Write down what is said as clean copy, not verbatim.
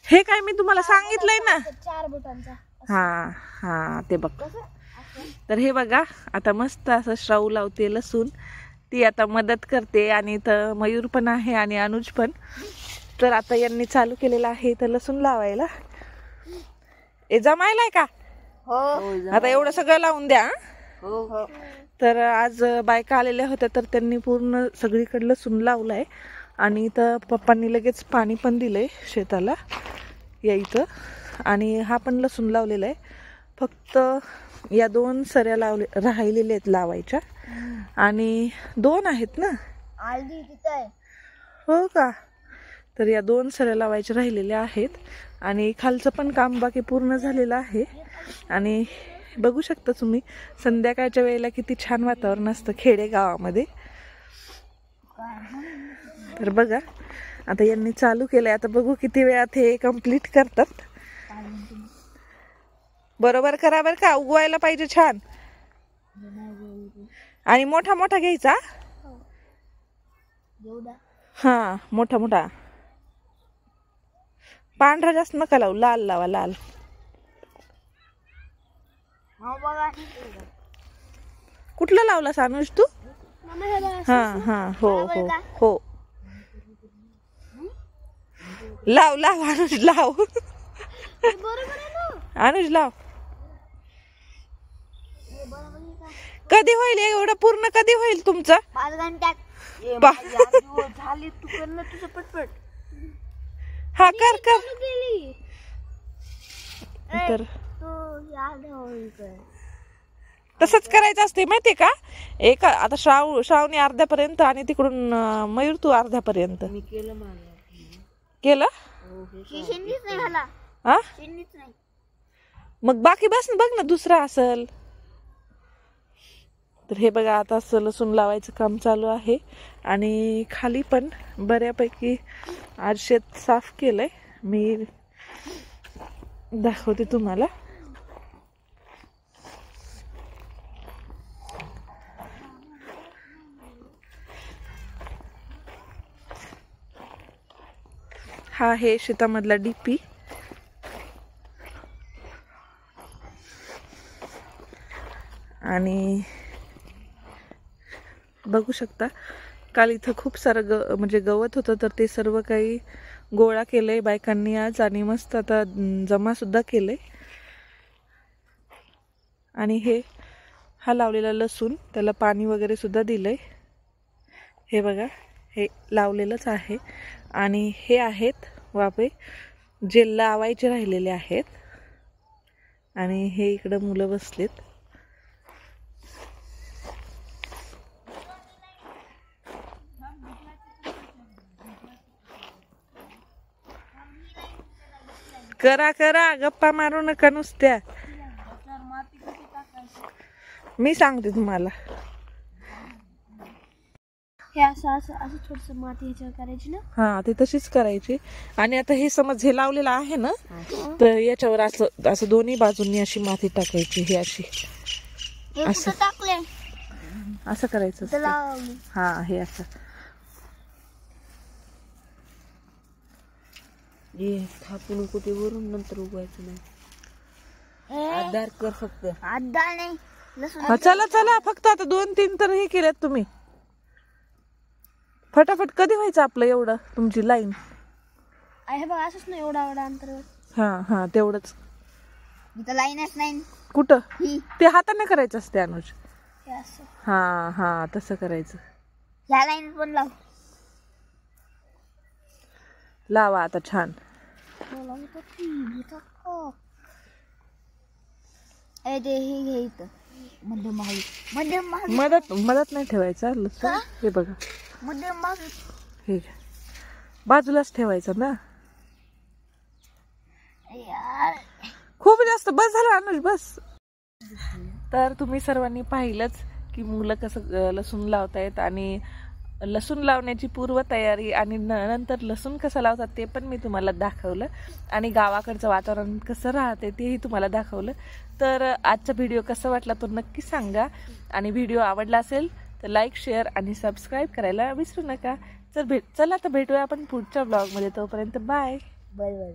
हे काय मी तुम्हाला सांगितलंय ना 4 बोटांचा. हा हा ते बघ. तर हे बघा आता मस्त असं श्राऊ लावते लसूण, ती आता मदत करते आणि इथं मयूर पण आहे आणि अनुज पण. तर आता यांनी चालू केलेलं आहे इथं लसूण लावायला. हे जमायलाय का? हो. आता एवढं सगळं लावून द्या. हो हो. तर आज बायका आलेल्या होत्या तर त्यांनी पूर्ण सगळीकडे लसूण लावलाय आणि इथं पप्पांनी लगेच पाणी पण दिलंय शेताला यायचं. आणि हा पण लसूण लावलेला आहे. फक्त या 2 सऱ्या राहिलेल्या आहेत लावायच्या आणि 2 आहेत ना. आलदी तिथे आहे. हो का? तर या 2 सऱ्या लावायच्या राहिलेल्या आहेत आणि खालचं पण काम बाकी पूर्ण झालेलं आहे. आणि बघू शकता तुम्ही संध्याकाळच्या वेळेला किती छान वातावरण असतं खेडेगावामध्ये. तर बघा आता यांनी चालू केलंय. आता बघू किती वेळात हे कंप्लीट करतात. बरोबर करा बर का, उगवायला पाहिजे छान. आणि मोठा मोठा घ्यायचा. हा मोठा मोठा. पांढरा जास्त नका लावू, लाल लावा, लाल. कुठला लावलास अनुज तू? हा हा हो हो हो. लाव लाव अनुज लाव. अनुज लाव. कधी होईल एवढं पूर्ण? कधी होईल तुमचं? 5 घंट्यात. झाली तू कर ना तुझं पटपट. हा कर कर. तर तसंच करायचं असते माहितीये का? एक आता श्रावणी अर्ध्यापर्यंत आणि तिकडून मयूर तू अर्ध्यापर्यंत. मी केलं केलं. हा मग बाकी बस बघ ना दुसरा असल. तर हे बघा आता असं लसूण लावायचं काम चालू आहे आणि खाली पण बऱ्यापैकी आज शेत साफ केलंय. मी दाखवते तुम्हाला. हा आहे शेतामधला डीपी. आणि बघू शकता काल इथं खूप सारं म्हणजे गवत होतं तर ते सर्व काही गोळा केलंय बायकांनी आज आणि मस्त आता जमा सुद्धा केलंय. आणि हा लावलेला लसूण त्याला पाणी वगैरे सुद्धा दिलंय. हे बघा हे लावलेलंच आहे. आणि हे आहेत वाफे जे लावायचे राहिलेले आहेत. आणि हे इकडं मुलं बसलेत. करा करा, गप्पा मारू नका नुसत्या. मी सांगते तुम्हाला. हे असं थोडस माती ह्याच्यावर करायची ना. हा ते तशीच करायची. आणि आता हे समज हे लावलेलं आहे ना तर याच्यावर असं असं दोन्ही बाजूंनी अशी माती टाकायची. ही अशी असं टाकले असं करायचं. हा हे असं. थापून कुठे वरून नंतर उगवायचं नाही. आधार कर फक्त. आधार नाही. चला चला फक्त आता 2-3 तर हे केलेत तुम्ही. फटाफट कधी व्हायचं आपलं एवढं तुमची लाईन? आहे बघ असंच नाही एवढा अंतर. हा हा तेवढंच. इथं लाईनच नाही. कुठं? ते हाताने करायचं असते अनुज. हा हा तसं करायचं. ह्या लाईन पण लाव. लावा आता छान. मदत नाही ठेवायचा लसूण. हे बघा मध्यम हे बाजूलाच ठेवायचं ना. खूप जास्त बस झालं अनुज बस. तर तुम्ही सर्वांनी पाहिलंच की मुलं कसं लसूण लावतायत आणि लसूण लावण्याची पूर्वतयारी आणि नंतर लसूण कसं लावतात ते पण मी तुम्हाला दाखवलं. आणि गावाकडचं वातावरण कसं राहते तेही तुम्हाला दाखवलं. तर आजचा व्हिडिओ कसा वाटला तो नक्की सांगा. आणि व्हिडिओ आवडला असेल तर लाईक शेअर आणि सबस्क्राईब करायला विसरू नका. चला तर भेटूया आपण पुढच्या ब्लॉगमध्ये. तोपर्यंत बाय बाय.